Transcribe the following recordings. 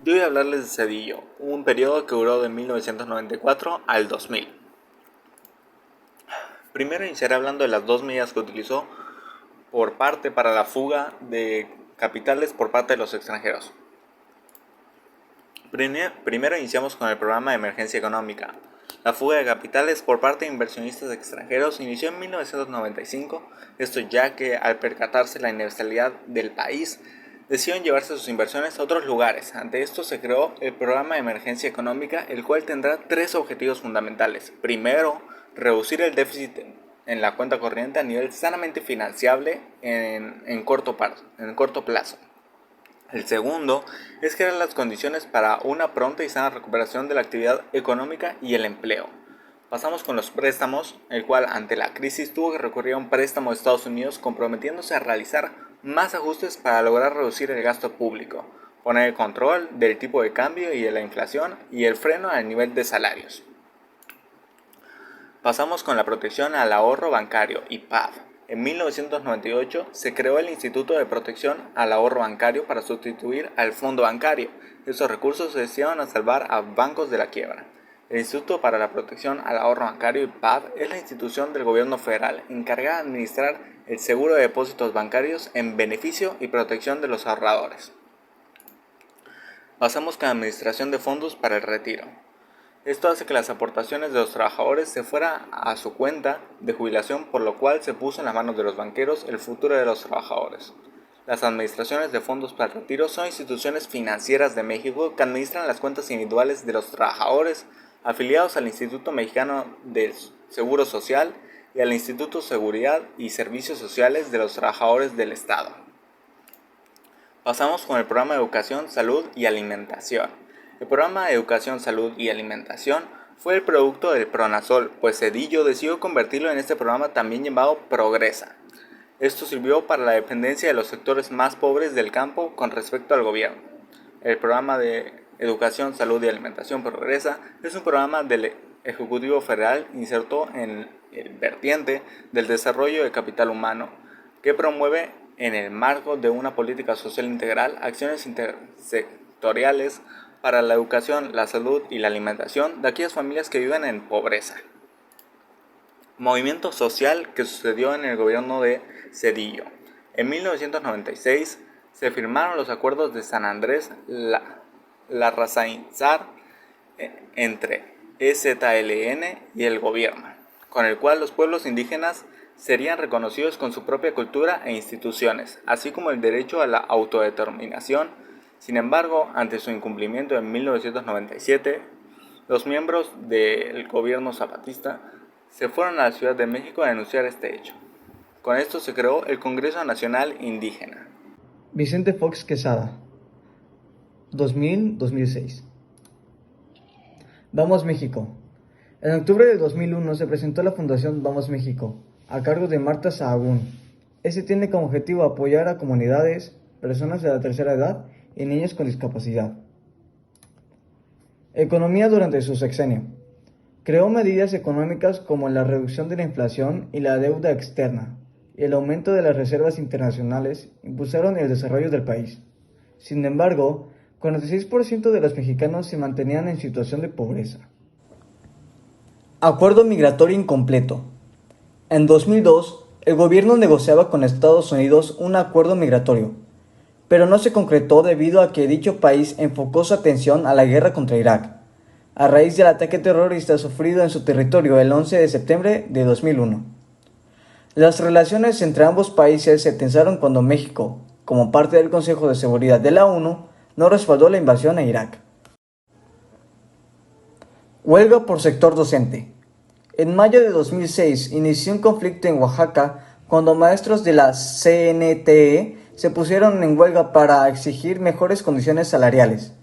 Yo voy a hablarles de Cedillo, un periodo que duró de 1994 al 2000. Primero iniciaré hablando de las dos medidas que utilizó por parte para la fuga de capitales por parte de los extranjeros. Primero iniciamos con el programa de emergencia económica. La fuga de capitales por parte de inversionistas extranjeros inició en 1995, esto ya que al percatarse la inestabilidad del país, decidieron llevarse sus inversiones a otros lugares. Ante esto se creó el programa de emergencia económica, el cual tendrá tres objetivos fundamentales. Primero, reducir el déficit en la cuenta corriente a nivel sanamente financiable en corto plazo. El segundo es crear las condiciones para una pronta y sana recuperación de la actividad económica y el empleo. Pasamos con los préstamos, el cual ante la crisis tuvo que recurrir a un préstamo de Estados Unidos comprometiéndose a realizar más ajustes para lograr reducir el gasto público, poner el control del tipo de cambio y de la inflación y el freno al nivel de salarios. Pasamos con la protección al ahorro bancario (IPAB). En 1998 se creó el Instituto de Protección al Ahorro Bancario para sustituir al Fondo Bancario. Estos recursos se destinaron a salvar a bancos de la quiebra. El Instituto para la Protección al Ahorro Bancario (IPAB) es la institución del gobierno federal encargada de administrar el seguro de depósitos bancarios en beneficio y protección de los ahorradores. Pasamos con la administración de fondos para el retiro. Esto hace que las aportaciones de los trabajadores se fueran a su cuenta de jubilación, por lo cual se puso en las manos de los banqueros el futuro de los trabajadores. Las administraciones de fondos para el retiro son instituciones financieras de México que administran las cuentas individuales de los trabajadores afiliados al Instituto Mexicano del Seguro Social y al Instituto de Seguridad y Servicios Sociales de los Trabajadores del Estado. Pasamos con el programa de Educación, Salud y Alimentación. El programa de Educación, Salud y Alimentación fue el producto del Pronasol, pues Cedillo decidió convertirlo en este programa también llamado Progresa. Esto sirvió para la dependencia de los sectores más pobres del campo con respecto al gobierno. El programa de Educación, Salud y Alimentación Progresa es un programa del Ejecutivo Federal inserto en el vertiente del desarrollo de capital humano que promueve en el marco de una política social integral acciones intersectoriales para la educación, la salud y la alimentación de aquellas familias que viven en pobreza. Movimiento social que sucedió en el gobierno de Cedillo. En 1996 se firmaron los acuerdos de San Andrés Larrazáinzar entre EZLN y el gobierno, con el cual los pueblos indígenas serían reconocidos con su propia cultura e instituciones, así como el derecho a la autodeterminación. Sin embargo, ante su incumplimiento en 1997, los miembros del gobierno zapatista se fueron a la Ciudad de México a denunciar este hecho. Con esto se creó el Congreso Nacional Indígena. Vicente Fox Quesada, 2000-2006. Vamos México. En octubre de 2001 se presentó la Fundación Vamos México, a cargo de Marta Sahagún. Este tiene como objetivo apoyar a comunidades, personas de la tercera edad y niños con discapacidad. Economía durante su sexenio. Creó medidas económicas como la reducción de la inflación y la deuda externa, y el aumento de las reservas internacionales impulsaron el desarrollo del país. Sin embargo, 46% de los mexicanos se mantenían en situación de pobreza. Acuerdo migratorio incompleto. En 2002, el gobierno negociaba con Estados Unidos un acuerdo migratorio, pero no se concretó debido a que dicho país enfocó su atención a la guerra contra Irak, a raíz del ataque terrorista sufrido en su territorio el 11 de septiembre de 2001. Las relaciones entre ambos países se tensaron cuando México, como parte del Consejo de Seguridad de la ONU, no respaldó la invasión a Irak. Huelga por sector docente. En mayo de 2006 inició un conflicto en Oaxaca cuando maestros de la CNTE se pusieron en huelga para exigir mejores condiciones salariales,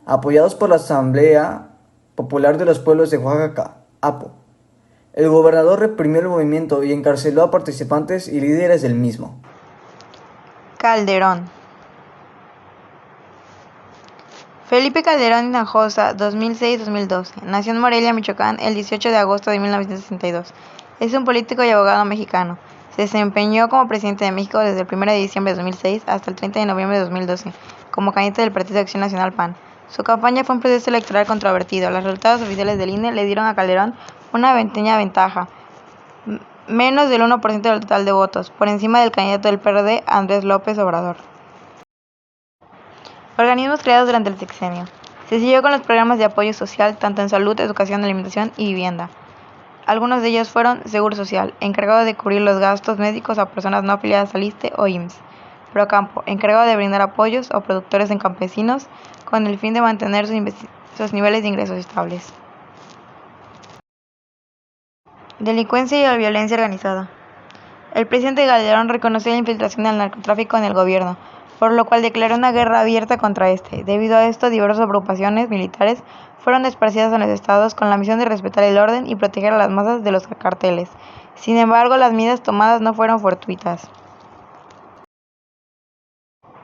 apoyados por la Asamblea Popular de los Pueblos de Oaxaca, APO. El gobernador reprimió el movimiento y encarceló a participantes y líderes del mismo. Calderón. Felipe Calderón Hinojosa, 2006-2012. Nació en Morelia, Michoacán, el 18 de agosto de 1962. Es un político y abogado mexicano. Se desempeñó como presidente de México desde el 1 de diciembre de 2006 hasta el 30 de noviembre de 2012, como candidato del Partido de Acción Nacional PAN. Su campaña fue un proceso electoral controvertido. Los resultados oficiales del INE le dieron a Calderón una pequeña ventaja, menos del 1% del total de votos, por encima del candidato del PRD, Andrés López Obrador. Organismos creados durante el sexenio. Se siguió con los programas de apoyo social, tanto en salud, educación, alimentación y vivienda. Algunos de ellos fueron Seguro Social, encargado de cubrir los gastos médicos a personas no afiliadas al ISSSTE o IMSS. Procampo, encargado de brindar apoyos a productores en campesinos con el fin de mantener sus niveles de ingresos estables. Delincuencia y violencia organizada. El presidente Calderón reconoció la infiltración del narcotráfico en el gobierno, por lo cual declaró una guerra abierta contra este. Debido a esto, diversas agrupaciones militares fueron esparcidas en los estados con la misión de respetar el orden y proteger a las masas de los carteles. Sin embargo, las medidas tomadas no fueron fortuitas.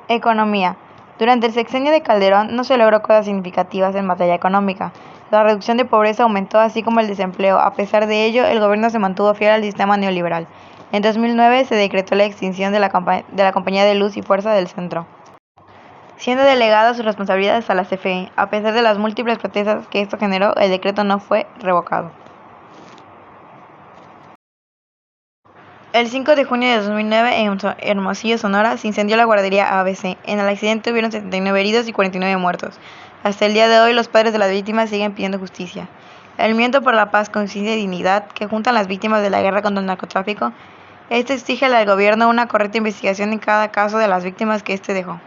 Economía. Durante el sexenio de Calderón no se logró cosas significativas en materia económica. La reducción de pobreza aumentó, así como el desempleo. A pesar de ello, el gobierno se mantuvo fiel al sistema neoliberal. En 2009 se decretó la extinción de la Compañía de Luz y Fuerza del Centro, siendo delegadas sus responsabilidades a la CFE. A pesar de las múltiples protestas que esto generó, el decreto no fue revocado. El 5 de junio de 2009, en Hermosillo, Sonora, se incendió la guardería ABC. En el accidente hubieron 79 heridos y 49 muertos. Hasta el día de hoy, los padres de las víctimas siguen pidiendo justicia. El Movimiento por la Paz, Conciencia y Dignidad, que juntan las víctimas de la guerra contra el narcotráfico, exige al gobierno una correcta investigación en cada caso de las víctimas que dejó.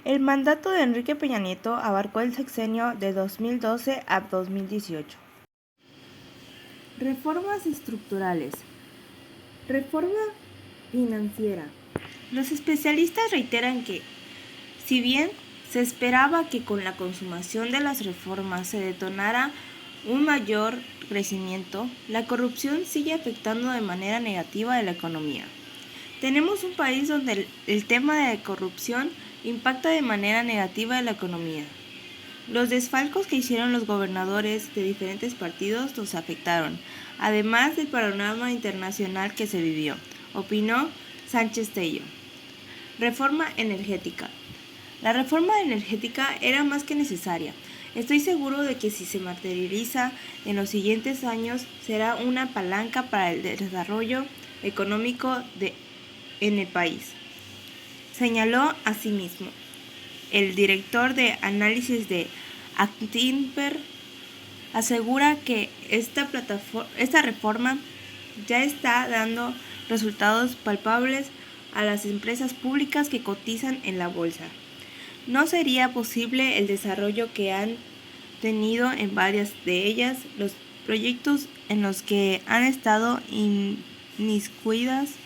El mandato de Enrique Peña Nieto abarcó el sexenio de 2012 a 2018. Reformas estructurales. Reforma financiera. Los especialistas reiteran que, si bien se esperaba que con la consumación de las reformas se detonara un mayor crecimiento, la corrupción sigue afectando de manera negativa a la economía. Tenemos un país donde el tema de la corrupción impacta de manera negativa en la economía. Los desfalcos que hicieron los gobernadores de diferentes partidos nos afectaron, además del panorama internacional que se vivió, opinó Sánchez Tello. Reforma energética. La reforma energética era más que necesaria. Estoy seguro de que si se materializa en los siguientes años será una palanca para el desarrollo económico en el país. Señaló asimismo el director de análisis de Actinver, asegura que esta reforma ya está dando resultados palpables a las empresas públicas que cotizan en la bolsa. No sería posible el desarrollo que han tenido en varias de ellas. Los proyectos en los que han estado inmiscuidas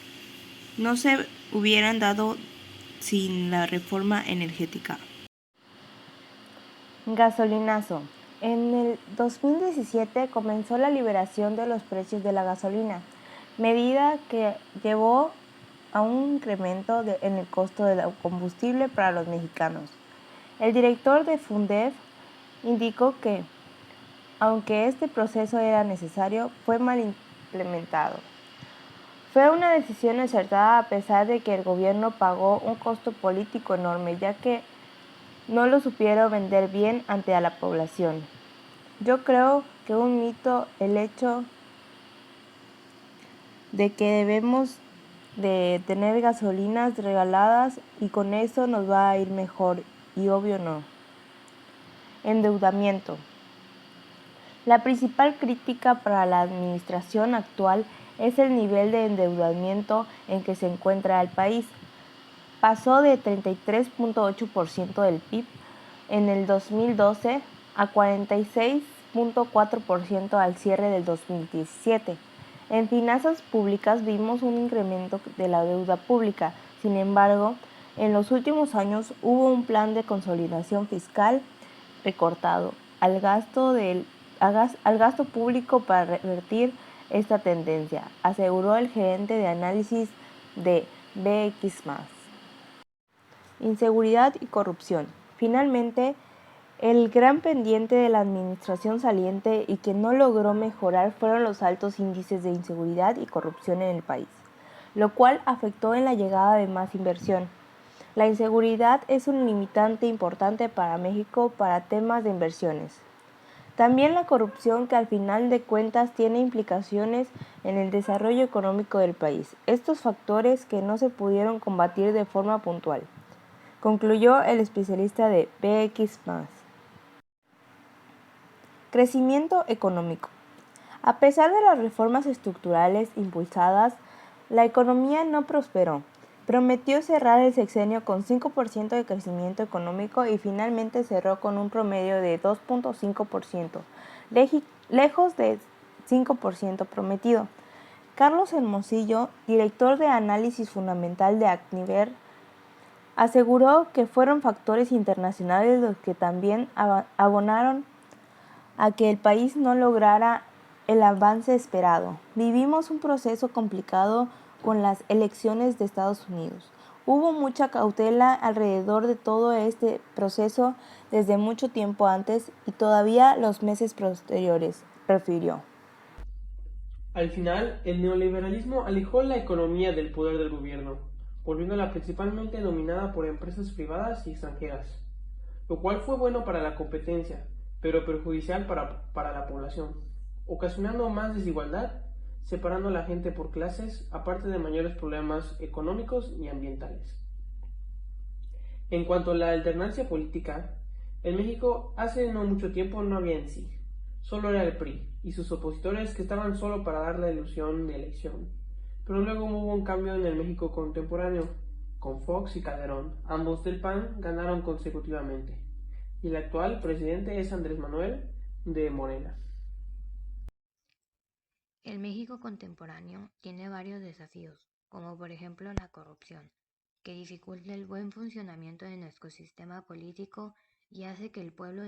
no se hubieran dado sin la reforma energética. Gasolinazo. En el 2017 comenzó la liberación de los precios de la gasolina, medida que llevó a un incremento en el costo del combustible para los mexicanos. El director de Fundef indicó que, aunque este proceso era necesario, fue mal implementado. Fue una decisión acertada a pesar de que el gobierno pagó un costo político enorme, ya que no lo supieron vender bien ante la población. Yo creo que un mito el hecho de que debemos de tener gasolinas regaladas y con eso nos va a ir mejor, y obvio no. Endeudamiento. La principal crítica para la administración actual es el nivel de endeudamiento en que se encuentra el país. Pasó de 33.8% del PIB en el 2012 a 46.4% al cierre del 2017. En finanzas públicas vimos un incremento de la deuda pública. Sin embargo, en los últimos años hubo un plan de consolidación fiscal recortado al gasto público para revertir esta tendencia, aseguró el gerente de análisis de BX+. Inseguridad y corrupción. Finalmente, el gran pendiente de la administración saliente y que no logró mejorar fueron los altos índices de inseguridad y corrupción en el país, lo cual afectó en la llegada de más inversión. La inseguridad es un limitante importante para México para temas de inversiones. También la corrupción, que al final de cuentas tiene implicaciones en el desarrollo económico del país. Estos factores que no se pudieron combatir de forma puntual, concluyó el especialista de BX+. Crecimiento económico. A pesar de las reformas estructurales impulsadas, la economía no prosperó. Prometió cerrar el sexenio con 5% de crecimiento económico y finalmente cerró con un promedio de 2.5%, lejos del 5% prometido. Carlos Hermosillo, director de análisis fundamental de Acniver, aseguró que fueron factores internacionales los que también abonaron a que el país no lograra el avance esperado. Vivimos un proceso complicado con las elecciones de Estados Unidos. Hubo mucha cautela alrededor de todo este proceso desde mucho tiempo antes y todavía los meses posteriores, refirió. Al final, el neoliberalismo alejó la economía del poder del gobierno, volviéndola principalmente dominada por empresas privadas y extranjeras, lo cual fue bueno para la competencia, pero perjudicial para la población, ocasionando más desigualdad, separando a la gente por clases, aparte de mayores problemas económicos y ambientales. En cuanto a la alternancia política, en México hace no mucho tiempo no había en sí, solo era el PRI y sus opositores que estaban solo para dar la ilusión de elección. Pero luego hubo un cambio en el México contemporáneo, con Fox y Calderón, ambos del PAN, ganaron consecutivamente. Y el actual presidente es Andrés Manuel de Morena. El México contemporáneo tiene varios desafíos, como por ejemplo la corrupción, que dificulta el buen funcionamiento de nuestro sistema político y hace que el pueblo